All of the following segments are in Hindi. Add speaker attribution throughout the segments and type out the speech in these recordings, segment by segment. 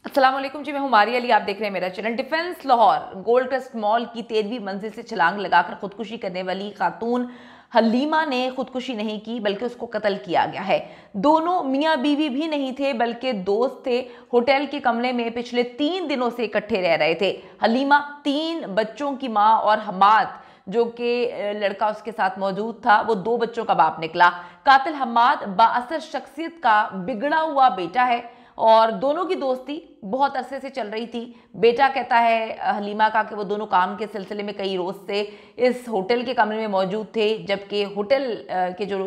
Speaker 1: अस्सलाम वालेकुम जी, मैं हूं मारिया अली। आप देख रहे हैं मेरा channel. Defence Lahore gold trust mall की 13वीं मंजिल से छलांग लगाकर खुदकुशी करने वाली खातून हलीमा ने खुदकुशी नहीं की बल्कि उसको कत्ल किया गया है। दोनों मियां बीवी भी नहीं थे बल्कि दोस्त थे। होटल के कमरे में पिछले 3 दिनों से इकट्ठे रह रहे थे। हलीमा 3 बच्चों की मां और हमाद जो कि लड़का उसके साथ मौजूद था वो 2 बच्चों का बाप निकला। कातिल हमाद बाअसर शख्सियत का बिगड़ा हुआ बेटा है और दोनों की दोस्ती बहुत अरसे से चल रही थी। बेटा कहता है हलीमा का कि वो दोनों काम के सिलसिले में कई रोज से इस होटल के कमरे में मौजूद थे, जबकि होटल के जो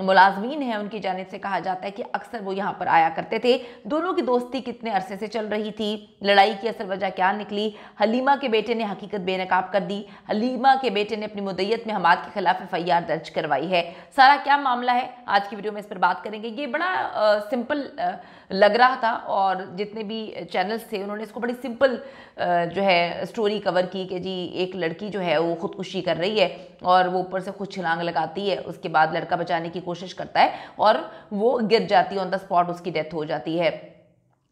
Speaker 1: मुलाजमीन हैं उनकी जानिब से कहा जाता है कि अक्सर वो यहाँ पर आया करते थे। दोनों की दोस्ती कितने अरसे से चल रही थी, लड़ाई की असल वजह क्या निकली, हलीमा के बेटे ने हकीकत बेनकाब कर दी। हलीमा के बेटे ने अपनी मुद्दत में हमाद के खिलाफ FIR दर्ज करवाई है। सारा क्या मामला है आज की वीडियो में इस पर बात करेंगे। ये बड़ा सिंपल लग रहा था और जितने भी चैनल्स थे उन्होंने इसको बड़ी सिंपल जो है स्टोरी कवर की कि जी एक लड़की जो है वो खुदकुशी कर रही है और वो ऊपर से खुद छलांग लगाती है, उसके बाद लड़का बचाने की कोशिश करता है और वो गिर जाती है, ऑन द स्पॉट उसकी डेथ हो जाती है।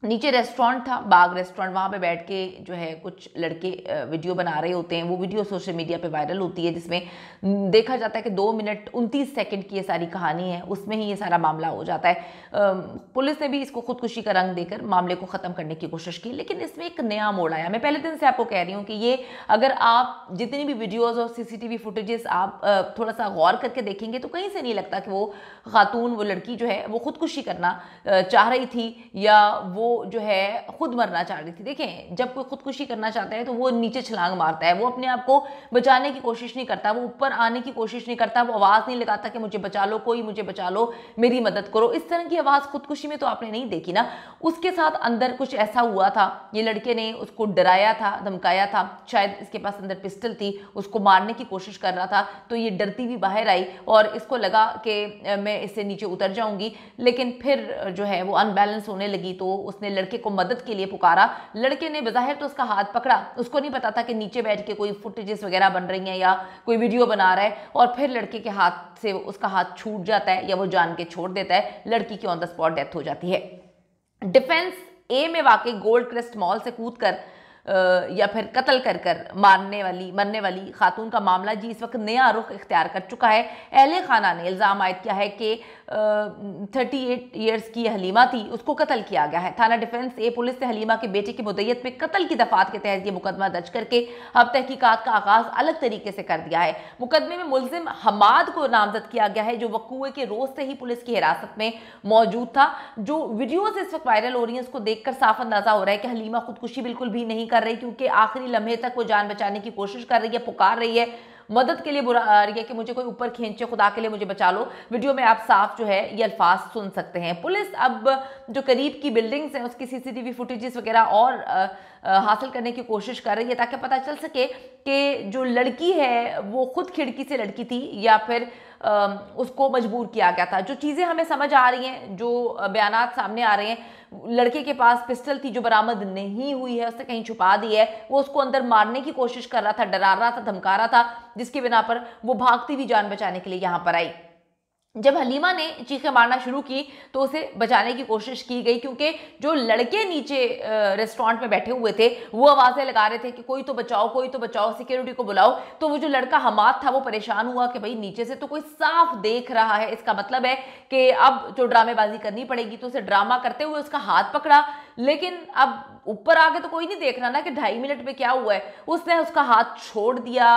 Speaker 1: नीचे रेस्टोरेंट था, बाग रेस्टोरेंट, वहाँ पे बैठ के जो है कुछ लड़के वीडियो बना रहे होते हैं। वो वीडियो सोशल मीडिया पे वायरल होती है जिसमें देखा जाता है कि 2 मिनट 29 सेकंड की ये सारी कहानी है, उसमें ही ये सारा मामला हो जाता है। पुलिस ने भी इसको खुदकुशी का रंग देकर मामले को ख़त्म करने की कोशिश की, लेकिन इसमें एक नया मोड़ आया। मैं पहले दिन से आपको कह रही हूँ कि ये अगर आप जितनी भी वीडियोज़ और CCTV फुटेजेस आप थोड़ा सा गौर करके देखेंगे तो कहीं से नहीं लगता कि वो खातून, वो लड़की जो है वो खुदकुशी करना चाह रही थी या वो जो है खुद मरना चाह रही थी। देखें, जब कोई खुदकुशी करना चाहता है तो वो नीचे छलांग मारता है, वो अपने आप को बचाने की कोशिश नहीं करता, वो ऊपर आने की कोशिश नहीं करता, वो आवाज़ नहीं लगाता कि मुझे बचा लो, कोई मुझे बचा लो, मेरी मदद करो। इस तरह की आवाज़ खुदकुशी में तो आपने नहीं देखी ना। उसके साथ अंदर कुछ ऐसा हुआ था, ये लड़के ने उसको डराया था, धमकाया था, शायद इसके पास अंदर पिस्टल थी, उसको मारने की कोशिश कर रहा था, तो ये डरती हुई बाहर आई और इसको लगा कि मैं इससे नीचे उतर जाऊंगी, लेकिन फिर जो है वो अनबैलेंस होने लगी तो उसने लड़के को मदद के लिए पुकारा। लड़के ने बज़ाहिर तो उसका हाथ पकड़ा, उसको नहीं पता था कि नीचे बैठ के कोई फुटेजेस वगैरह बन रही हैं या कोई वीडियो बना रहा है, और फिर लड़के के हाथ से उसका हाथ छूट जाता है या वो जान के छोड़ देता है। लड़की की ऑन द स्पॉट डेथ हो जाती है। डिफेंस A में वाकई गोल्ड क्रेस्ट मॉल से कूद कर या फिर कत्ल कर कर मरने वाली खातून का मामला जी इस वक्त नया रुख इख्तियार कर चुका है। अहले खाना ने इल्ज़ाम आयद किया है कि 38 ईयर्स की हलीमा थी, उसको कत्ल किया गया है। थाना डिफेंस A पुलिस ने हलीमा के बेटे की मुद्दत पे कत्ल की दफात के तहत ये मुकदमा दर्ज करके अब तहकीकात का आगाज अलग तरीके से कर दिया है। मुकदमे में मुलजिम हमाद को नामजद किया गया है जो वकूए के रोज से ही पुलिस की हिरासत में मौजूद था। जो वीडियोज इस वक्त वायरल हो रही है उसको देखकर साफ अंदाजा हो रहा है कि हलीमा खुदकुशी बिल्कुल भी नहीं कर रही, क्योंकि आखिरी लम्हे तक वो जान बचाने की कोशिश कर रही है, पुकार रही है, मदद के लिए बुला रही है कि मुझे कोई ऊपर खींचे, खुदा के लिए मुझे बचा लो। वीडियो में आप साफ जो है ये अल्फाज सुन सकते हैं। पुलिस अब जो करीब की बिल्डिंग्स हैं उसकी CCTV फुटेजेस वगैरह और हासिल करने की कोशिश कर रही है ताकि पता चल सके कि जो लड़की है वो खुद खिड़की से लड़की थी या फिर उसको मजबूर किया गया था। जो चीज़ें हमें समझ आ रही हैं, जो बयानात सामने आ रहे हैं, लड़के के पास पिस्टल थी जो बरामद नहीं हुई है, उसने कहीं छुपा दी है, वो उसको अंदर मारने की कोशिश कर रहा था, डरा रहा था, धमका रहा था, जिसकी बिना पर वो भागती हुई जान बचाने के लिए यहाँ पर आई। जब हलीमा ने चीखें मारना शुरू की तो उसे बचाने की कोशिश की गई, क्योंकि जो लड़के नीचे रेस्टोरेंट में बैठे हुए थे वो आवाज़ें लगा रहे थे कि कोई तो बचाओ, कोई तो बचाओ, सिक्योरिटी को बुलाओ। तो वो जो लड़का हमाद था वो परेशान हुआ कि भाई नीचे से तो कोई साफ देख रहा है, इसका मतलब है कि अब जो ड्रामेबाजी करनी पड़ेगी। तो उसे ड्रामा करते हुए उसका हाथ पकड़ा, लेकिन अब ऊपर आगे तो कोई नहीं देख रहा ना कि 2.5 मिनट में क्या हुआ है। उसने उसका हाथ छोड़ दिया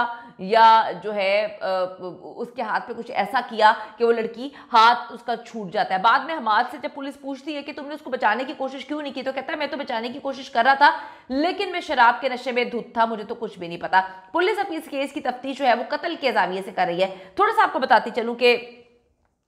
Speaker 1: या जो है उसके हाथ पे कुछ ऐसा किया कि वो लड़की हाथ उसका छूट जाता है। बाद में हमाद से जब पुलिस पूछती है कि तुमने उसको बचाने की कोशिश क्यों नहीं की, तो कहता है मैं तो बचाने की कोशिश कर रहा था लेकिन मैं शराब के नशे में धुत था, मुझे तो कुछ भी नहीं पता। पुलिस अपनी इस केस की तफ्तीश जो है वो कत्ल के ज़ाविये से कर रही है। थोड़ा सा आपको बताती चलूँ कि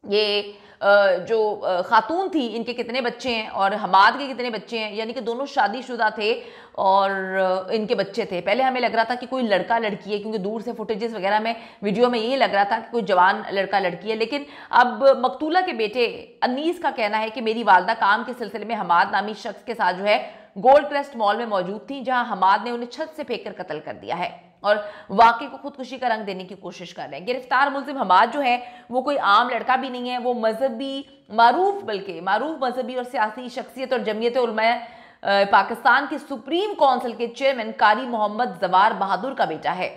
Speaker 1: ये जो खातून थी इनके कितने बच्चे हैं और हमाद के कितने बच्चे हैं, यानी कि दोनों शादीशुदा थे और इनके बच्चे थे। पहले हमें लग रहा था कि कोई लड़का लड़की है, क्योंकि दूर से फुटेजेस वगैरह में वीडियो में यही लग रहा था कि कोई जवान लड़का लड़की है, लेकिन अब मकतूला के बेटे अनीस का कहना है कि मेरी वालदा काम के सिलसिले में हमाद नामी शख्स के साथ जो है गोल्ड क्रेस्ट मॉल में मौजूद थी, जहां हमाद ने उन्हें छत से फेंक कर कत्ल कर दिया है और वाकई को खुदकुशी का रंग देने की कोशिश कर रहे हैं। गिरफ्तार मुलजिम हमाद जो है वो कोई आम लड़का भी नहीं है, वो मजहबी मारूफ मजहबी और सियासी शख्सियत और जमीयत उलमा पाकिस्तान के सुप्रीम काउंसिल के चेयरमैन कारी मोहम्मद जवार बहादुर का बेटा है।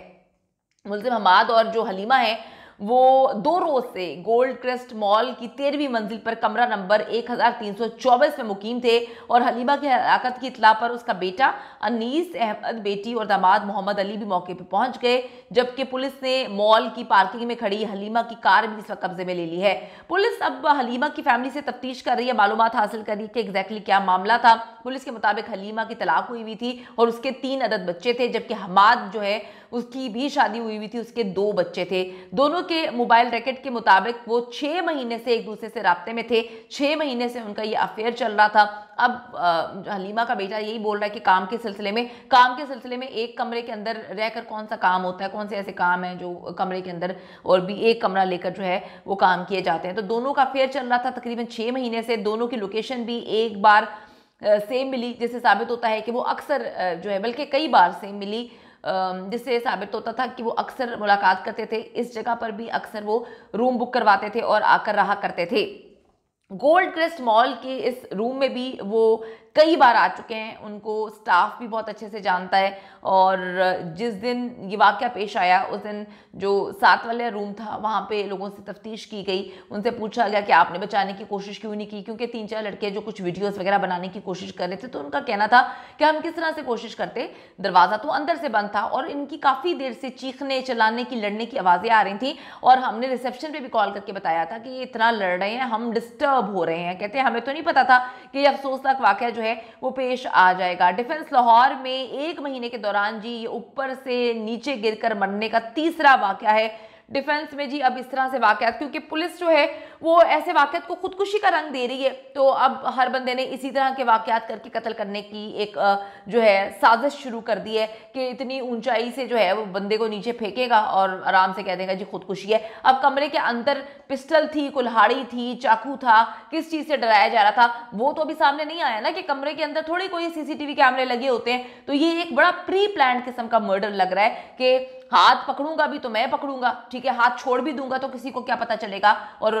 Speaker 1: मुल्जिम हमाद और जो हलीमा है वो 2 रोज से गोल्ड क्रेस्ट मॉल की 13वीं मंजिल पर कमरा नंबर 1324 में मुकीम थे और हलीमा की हलाकत की इत्ला पर उसका बेटा अनीस अहमद, बेटी और दामाद मोहम्मद अली भी मौके पर पहुंच गए, जबकि पुलिस ने मॉल की पार्किंग में खड़ी हलीमा की कार भी इस वक्त कब्जे में ले ली है। पुलिस अब हलीमा की फैमिली से तफ्तीश कर रही है, मालूमात हासिल कर रही है कि एग्जैक्टली क्या मामला था। पुलिस के मुताबिक हलीमा की तलाक हुई हुई थी और उसके 3 अदद बच्चे थे, जबकि हमाद जो है उसकी भी शादी हुई हुई थी, उसके 2 बच्चे थे। दोनों के मोबाइल रैकेट के मुताबिक वो 6 महीने से एक दूसरे से राब्ते में थे, 6 महीने से उनका ये अफेयर चल रहा था। अब हलीमा का बेटा यही बोल रहा है कि काम के सिलसिले में एक कमरे के अंदर रहकर कौन सा काम होता है, कौन से ऐसे काम है जो कमरे के अंदर और भी एक कमरा लेकर जो है वो काम किए जाते हैं। तो दोनों का अफेयर चल रहा था तकरीबन 6 महीने से। दोनों की लोकेशन भी एक बार सेम मिली, जिससे साबित होता है कि वो अक्सर जो है, बल्कि कई बार सेम मिली, जिससे साबित होता था कि वो अक्सर मुलाकात करते थे, इस जगह पर भी अक्सर वो रूम बुक करवाते थे और आकर रहा करते थे। गोल्ड क्रेस्ट मॉल के इस रूम में भी वो कई बार आ चुके हैं, उनको स्टाफ भी बहुत अच्छे से जानता है। और जिस दिन ये वाक़या पेश आया उस दिन जो 7 वाला रूम था वहाँ पे लोगों से तफ्तीश की गई, उनसे पूछा गया कि आपने बचाने की कोशिश क्यों नहीं की, क्योंकि 3-4 लड़के जो कुछ वीडियोस वगैरह बनाने की कोशिश कर रहे थे, तो उनका कहना था कि हम किस तरह से कोशिश करते, दरवाज़ा तो अंदर से बंद था और इनकी काफ़ी देर से चीखने चिल्लाने की, लड़ने की आवाज़ें आ रही थी और हमने रिसेप्शन पर भी कॉल करके बताया था कि ये इतना लड़ रहे हैं, हम डिस्टर्ब हो रहे हैं। कहते हैं हमें तो नहीं पता था कि ये अफसोसनाक वाक़या जो है वो पेश आ जाएगा। डिफेंस लाहौर में 1 महीने के दौरान जी ये ऊपर से नीचे गिरकर मरने का 3रा वाकया है डिफेंस में जी। अब इस तरह से वाकयात, क्योंकि पुलिस जो है वो ऐसे वाकयात को खुदकुशी का रंग दे रही है, तो अब हर बंदे ने इसी तरह के वाकयात करके कत्ल करने की एक जो है साजिश शुरू कर दी है कि इतनी ऊंचाई से जो है वो बंदे को नीचे फेंकेगा और आराम से कह देगा जी खुदकुशी है। अब कमरे के अंदर पिस्टल थी, कुल्हाड़ी थी, चाकू था, किस चीज से डराया जा रहा था वो तो अभी सामने नहीं आया ना, कि कमरे के अंदर थोड़ी कोई सीसीटीवी कैमरे लगे होते हैं। तो ये एक बड़ा प्री प्लान्ड किस्म का मर्डर लग रहा है कि हाथ पकड़ूंगा भी तो मैं पकड़ूंगा, ठीक है, हाथ छोड़ भी दूंगा तो किसी को क्या पता चलेगा, और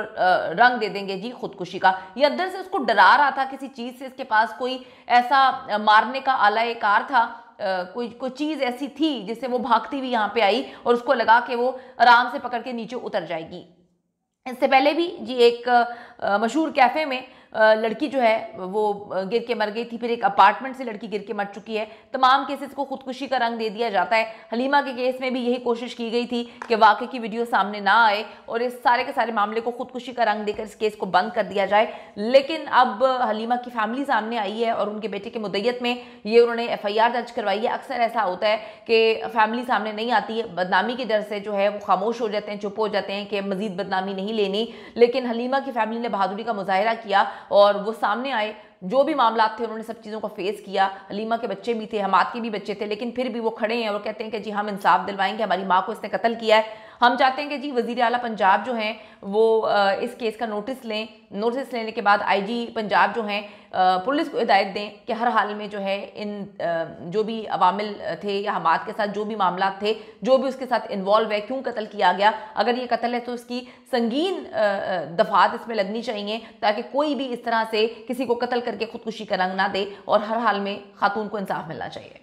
Speaker 1: रंग दे देंगे जी खुदकुशी का। ये अंदर से उसको डरा रहा था किसी चीज से, इसके पास कोई ऐसा मारने का आला कार था, कोई चीज ऐसी थी जिससे वो भागती हुई यहाँ पे आई और उसको लगा कि वो आराम से पकड़ के नीचे उतर जाएगी। इससे पहले भी जी एक मशहूर कैफे में लड़की जो है वो गिर के मर गई थी, फिर एक अपार्टमेंट से लड़की गिर के मर चुकी है। तमाम केसेस को खुदकुशी का रंग दे दिया जाता है। हलीमा के केस में भी यही कोशिश की गई थी कि वाकई की वीडियो सामने ना आए और इस सारे के सारे मामले को खुदकुशी का रंग देकर इस केस को बंद कर दिया जाए। लेकिन अब हलीमा की फैमिली सामने आई है और उनके बेटे के मुद्दत में ये उन्होंने FIR दर्ज करवाई है। अक्सर ऐसा होता है कि फैमिली सामने नहीं आती है, बदनामी की डर से जो है वो खामोश हो जाते हैं, चुप हो जाते हैं कि मजीद बदनामी नहीं लेनी। लेकिन हलीमा की फैमिली ने बहादुरी का मुजाहिरा किया और वो सामने आए, जो भी मामला थे उन्होंने सब चीज़ों को फेस किया। हलीमा के बच्चे भी थे, हमाद के भी बच्चे थे, लेकिन फिर भी वो खड़े हैं और कहते हैं कि जी हम इंसाफ दिलवाएंगे, हमारी माँ को इसने कत्ल किया है। हम चाहते हैं कि जी वज़ीर आला पंजाब जो हैं वो इस केस का नोटिस लें। नोटिस लेने के बाद IG पंजाब जो हैं पुलिस को हिदायत दें कि हर हाल में जो है इन जो भी अवामिल थे या हमाद के साथ जो भी मामला थे, जो भी उसके साथ इन्वॉल्व है, क्यों कत्ल किया गया, अगर ये कत्ल है तो इसकी संगीन दफात इसमें लगनी चाहिए ताकि कोई भी इस तरह से किसी को कत्ल करके खुदकुशी का रंग ना दे और हर हाल में खातून को इंसाफ मिलना चाहिए।